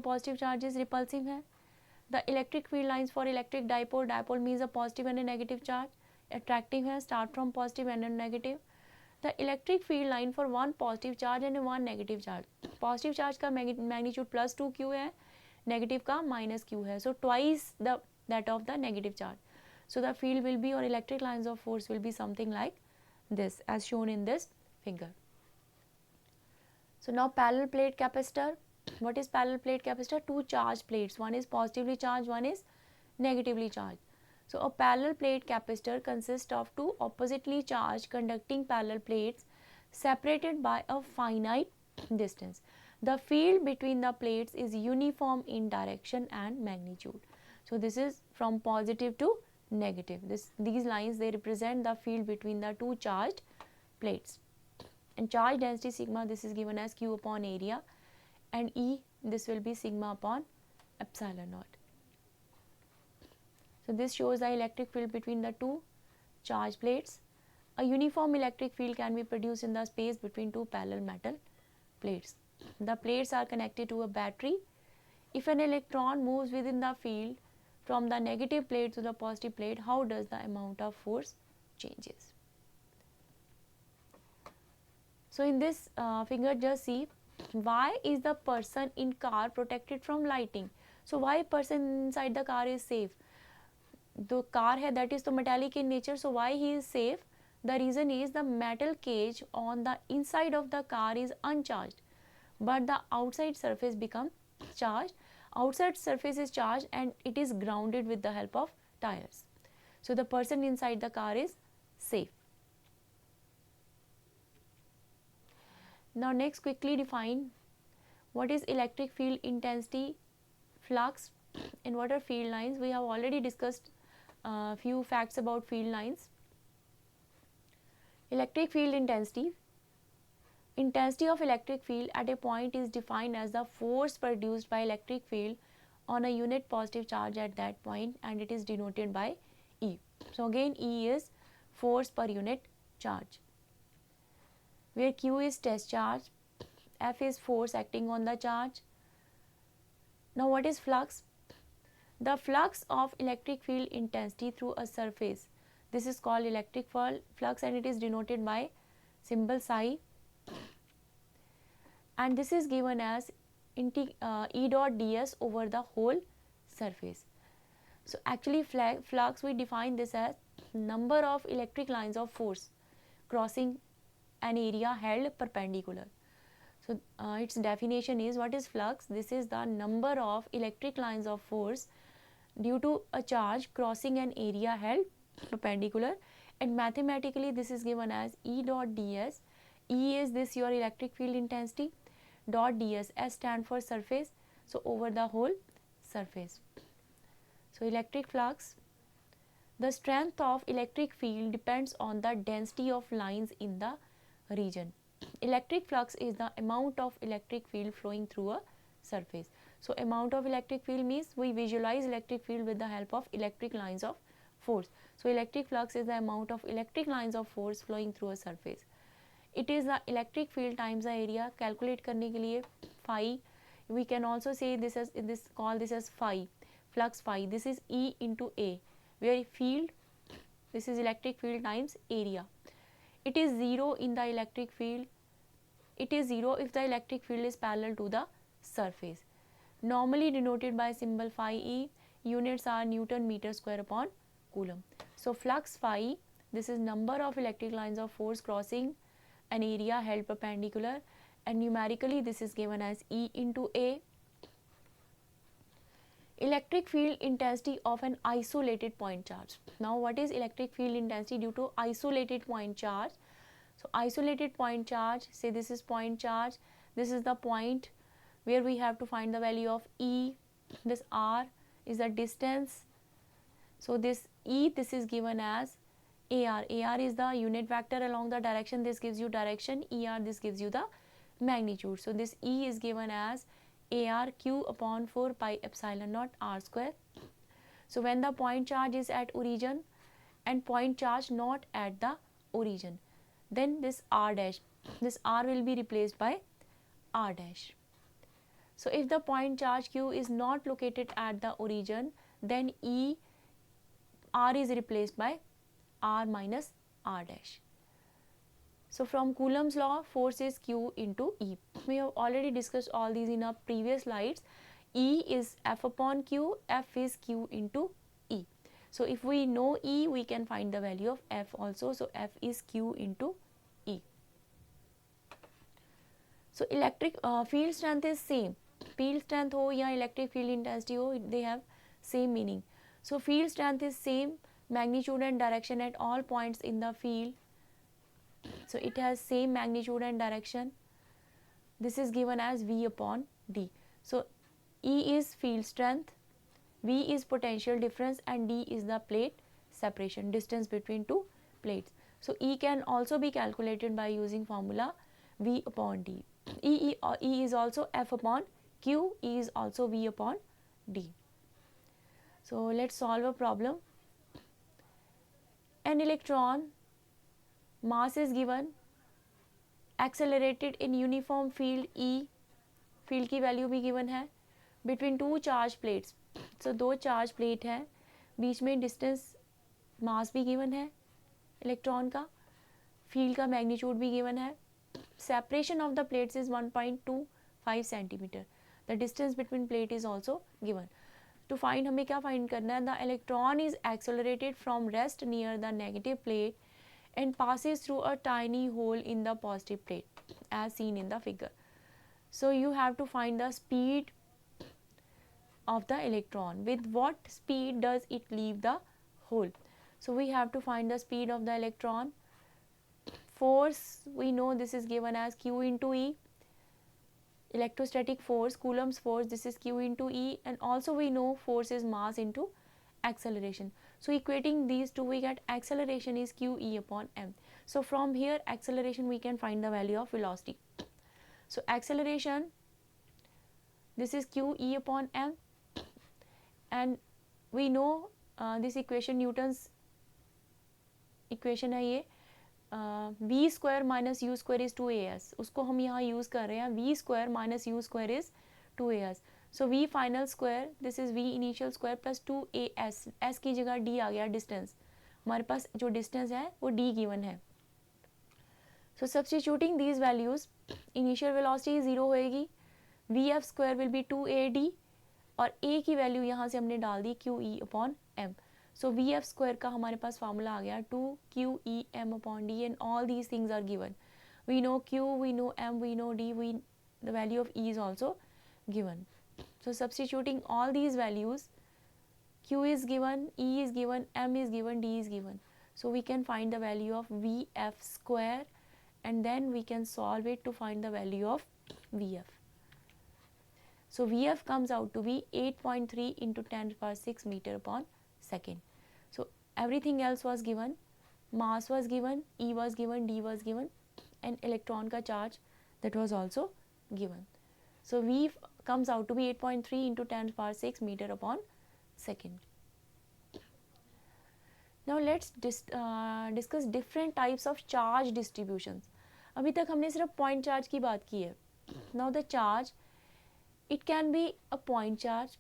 Positive charge is repulsive है. The electric field lines for electric dipole, dipole means a positive and a negative charge, attractive है, start from positive and negative. The electric field line for one positive charge and one negative charge, positive charge का magnitude +2q है, negative का -q है, so twice the that of the negative charge. So the field will be, or electric lines of force will be something like this as shown in this figure. So now parallel plate capacitor. What is parallel plate capacitor? Two charged plates, one is positively charged, one is negatively charged. So a parallel plate capacitor consists of two oppositely charged conducting parallel plates separated by a finite distance. The field between the plates is uniform in direction and magnitude. So this is from positive to negative. These lines, they represent the field between the two charged plates. And charge density sigma, this is given as q upon area, and E, this will be sigma upon epsilon naught. So this shows the electric field between the two charged plates. A uniform electric field can be produced in the space between two parallel metal plates. The plates are connected to a battery. If an electron moves within the field from the negative plate to the positive plate, how does the amount of force changes? So in this figure, just see, why is the person in car protected from lighting? So why person inside the car is safe? The car hai, that is the metallic in nature, so why he is safe? The reason is the metal cage on the inside of the car is uncharged, but the outside surface become charged. Outside surface is charged and it is grounded with the help of tires. So the person inside the car is safe. Now next, quickly define what is electric field intensity, flux, and what are field lines. We have already discussed a few facts about field lines. Electric field intensity. Intensity of electric field at a point is defined as the force produced by electric field on a unit positive charge at that point, and it is denoted by E. So again, E is force per unit charge, where Q is test charge, F is force acting on the charge. Now what is flux? The flux of electric field intensity through a surface, this is called electric flux, and it is denoted by symbol psi, and this is given as E dot ds over the whole surface. So actually flux, we define this as number of electric lines of force crossing an area held perpendicular. So its definition is, what is flux? This is the number of electric lines of force due to a charge crossing an area held perpendicular, and mathematically this is given as E dot ds. E is this your electric field intensity, dot ds, S stand for surface, so over the whole surface. So electric flux, the strength of electric field depends on the density of lines in the region. Electric flux is the amount of electric field flowing through a surface. So amount of electric field means we visualize electric field with the help of electric lines of force. So electric flux is the amount of electric lines of force flowing through a surface. It is the electric field times the area. Calculate करने के लिए phi, we can also say this as call this as phi, flux phi. This is E into A, where field, this is electric field times area. It is 0 in the electric field. It is 0 if the electric field is parallel to the surface. Normally denoted by symbol phi E. Units are Newton meter square upon Coulomb. So flux phi, this is number of electric lines of force crossing an area held perpendicular, and numerically this is given as E into A. Electric field intensity of an isolated point charge. Now what is electric field intensity due to isolated point charge? So isolated point charge, say this is point charge, this is the point where we have to find the value of E, this R is the distance, so this E, this is given as AR. AR is the unit vector along the direction, this gives you direction, ER, this gives you the magnitude. So this E is given as AR Q upon 4 pi epsilon naught R square. So when the point charge is at origin and point charge not at the origin, then this R dash, this R will be replaced by R dash. So if the point charge Q is not located at the origin, then R is replaced by R minus R dash. So from Coulomb's law, force is Q into E. We have already discussed all these in our previous slides. E is F upon Q, F is Q into E. So if we know E, we can find the value of F also. So F is Q into E. So electric field strength is same. Field strength हो या electric field intensity हो, they have same meaning. So field strength is same, magnitude and direction at all points in the field. So it has same magnitude and direction. This is given as V upon D. So E is field strength, V is potential difference, and D is the plate separation, distance between two plates. So E can also be calculated by using formula V upon D. E is also F upon Q, E is also V upon D. So let's solve a problem. An electron mass is given, accelerated in uniform field E, field की value भी given है, between two charge plates. So दो charge plate है, बीच में distance mass भी given है electron का, field का magnitude भी given है. Separation of the plates is 1.25 centimeter. The distance between plate is also given. To find हमें क्या find करना है? The electron is accelerated from rest near the negative plate and passes through a tiny hole in the positive plate as seen in the figure. So you have to find the speed of the electron. With what speed does it leave the hole? So we have to find the speed of the electron. Force, we know this is given as Q into E. Electrostatic force, Coulomb's force, this is Q into E, and also we know force is mass into acceleration. So equating these two, we get acceleration is QE upon m. So from here acceleration we can find the value of velocity. So acceleration, this is QE upon m, and we know this equation, Newton's equation है ये, v square minus u square is 2as, उसको हम यहाँ use कर रहे हैं, v square minus u square is 2as. So v final square, this is v initial square plus 2as, s की जगह d आ गया distance, हमारे पास जो distance है वो d given है. So substituting these values, initial velocity 0 होएगी, vf square will be 2ad, और a की वैल्यू यहाँ से हमने डाल दी QE upon m. So vf square का हमारे पास फार्मूला आ गया 2QEm upon d, and all these things are given. We know Q, we know m, we know d, the value of E is also given. So substituting all these values, Q is given, E is given, m is given, d is given. So we can find the value of vf square, and then we can solve it to find the value of vf. So vf comes out to be 8.3 into 10 to the power 6 meter upon second. So everything else was given, mass was given, E was given, D was given, and electron का charge, that was also given. So V comes out to be 8.3 into 10 to the power 6 meter upon second. Now let's discuss different types of charge distributions. अभी तक हमने सिर्फ point charge की बात की है. Now the charge, it can be a point charge,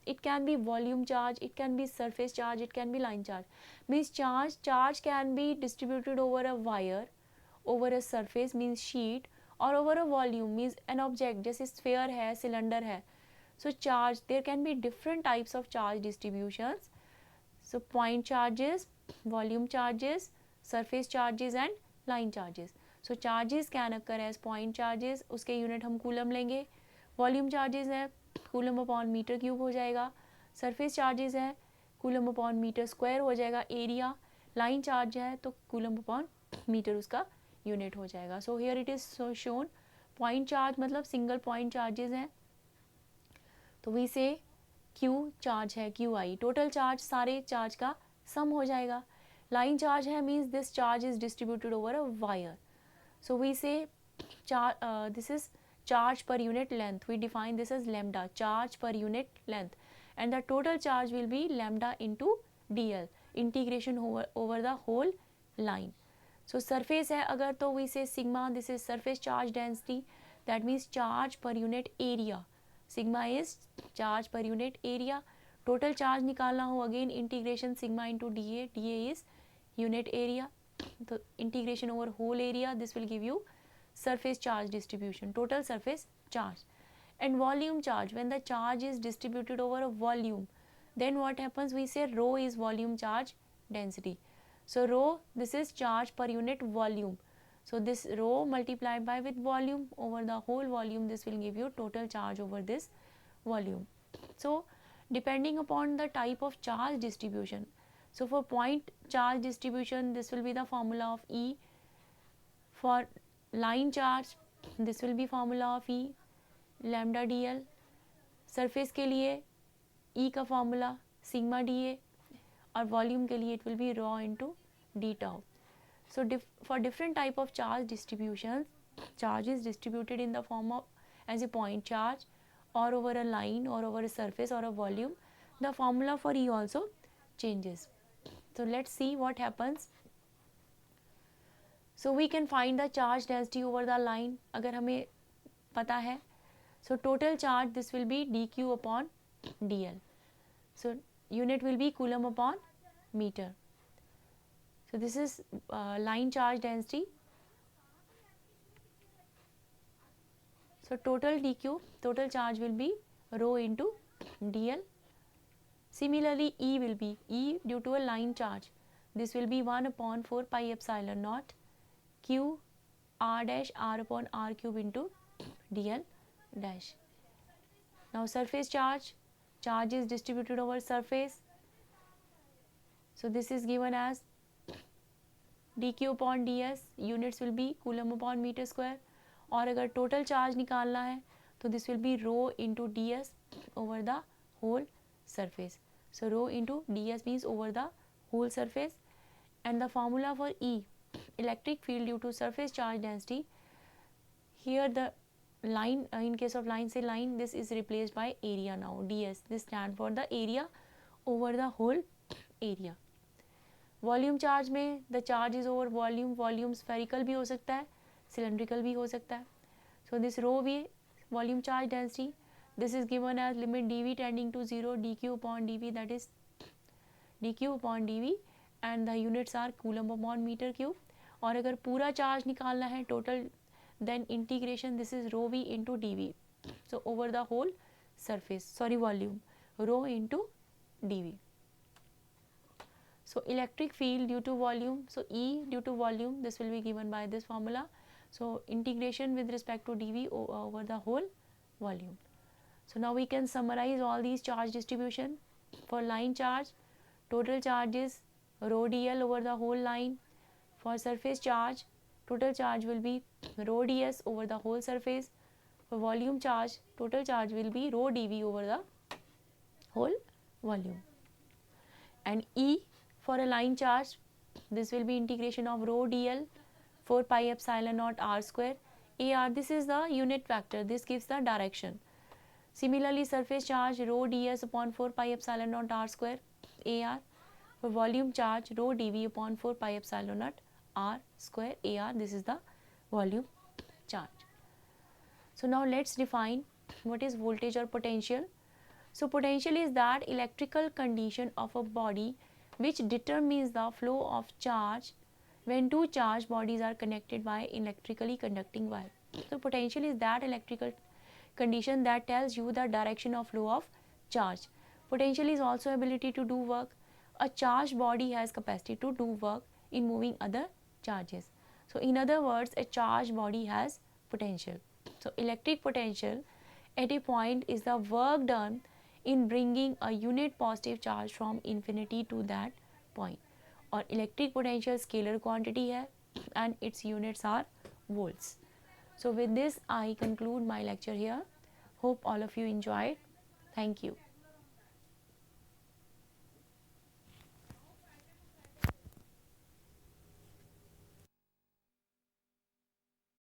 it can be volume charge, it can be surface charge, it can be line charge. Means charge can be distributed over a wire, over a surface means sheet, or over a volume means an object, जैसे sphere है, cylinder है. So charge, there can be different types of charge distributions. So point charges, volume charges, surface charges and line charges. So charges can occur as point charges, उसके unit हम coulomb लेंगे. Volume charges है coulomb upon metre cube हो जाएगा, surface charges है coulomb upon metre square हो जाएगा area, line charge है तो कूलम अपॉन मीटर उसका यूनिट हो जाएगा. So here it is shown point charge मतलब सिंगल पॉइंट चार्जेस हैं, तो वी से क्यू चार्ज है क्यू आई, टोटल चार्ज सारे चार्ज का सम हो जाएगा. लाइन चार्ज है means this charge is distributed over a wire, so we say this is charge per unit length, we define this as lambda, charge per unit length, and the total charge will be lambda into dl, integration over the whole line. So surface है अगर तो we say sigma, this is surface charge density, that means charge per unit area, sigma is charge per unit area. Total charge निकालना हो, again integration sigma into d a is unit area. तो integration over whole area, this will give you surface charge distribution, total surface charge. And volume charge, when the charge is distributed over a volume, then what happens, we say rho is volume charge density. So rho, this is charge per unit volume. So this rho multiplied by with volume over the whole volume, this will give you total charge over this volume. So depending upon the type of charge distribution, so for point charge distribution, this will be the formula of E. For line charge, this will be formula of E lambda dl. Surface के लिए E का formula sigma dA, और volume के लिए it will be raw into D tau. So for different type of charge distribution, charge is distributed in the form of as a point charge or over a line or over a surface or a volume. The formula for E also changes. So let's see what happens. So we can find the charge density over the line. अगर हमें पता है, so total charge this will be dq upon dl. So unit will be coulomb upon meter. So this is line charge density. So total dq, total charge will be rho into dl. Similarly E will be E due to a line charge. This will be 1 upon 4 pi epsilon naught q r dash r upon r cube into dl dash. Now surface charge, charge is distributed over surface. So this is given as dq upon ds, units will be coulomb upon meter square. और अगर total charge निकालना है तो this will be rho into D S over the whole surface. So rho into ds means over the whole surface. And the formula for E, electric field due to surface charge density, here the line, in case of line, say line, this is replaced by area now, ds. This stand for the area over the whole area. Volume charge में the charge is over volume. Volume spherical भी हो सकता है, cylindrical भी हो सकता है. सो this rho भी volume charge density. This is given as limit D V tending to zero D Q upon D V, that is D Q upon D V, and the units are coulomb upon metre cube. और अगर पूरा charge निकालना है total, then integration this is rho V into D V. So over the whole surface, sorry, volume, rho into dV. So electric field due to volume, so E due to volume, this will be given by this formula. So integration with respect to dV over the whole volume. So now we can summarize all these charge distribution. For line charge, total charge is rho dl over the whole line. For surface charge, total charge will be rho ds over the whole surface. For volume charge, total charge will be rho dV over the whole volume. And E for a line charge, this will be integration of rho dl 4 pi epsilon naught r square ar. This is the unit vector, this gives the direction. Similarly, surface charge rho ds upon 4 pi epsilon naught r square ar. For volume charge rho dv upon 4 pi epsilon naught r square ar. This is the volume charge. So now let's define what is voltage or potential. So potential is that electrical condition of a body which determines the flow of charge when two charged bodies are connected by electrically conducting wire. So potential is that electrical condition that tells you the direction of flow of charge. Potential is also ability to do work. A charged body has capacity to do work in moving other charges. So in other words, a charged body has potential. So electric potential at a point is the work done in bringing a unit positive charge from infinity to that point. और electric potential scalar quantity है and its units are volts. So with this I conclude my lecture here. Hope all of you enjoyed. Thank you.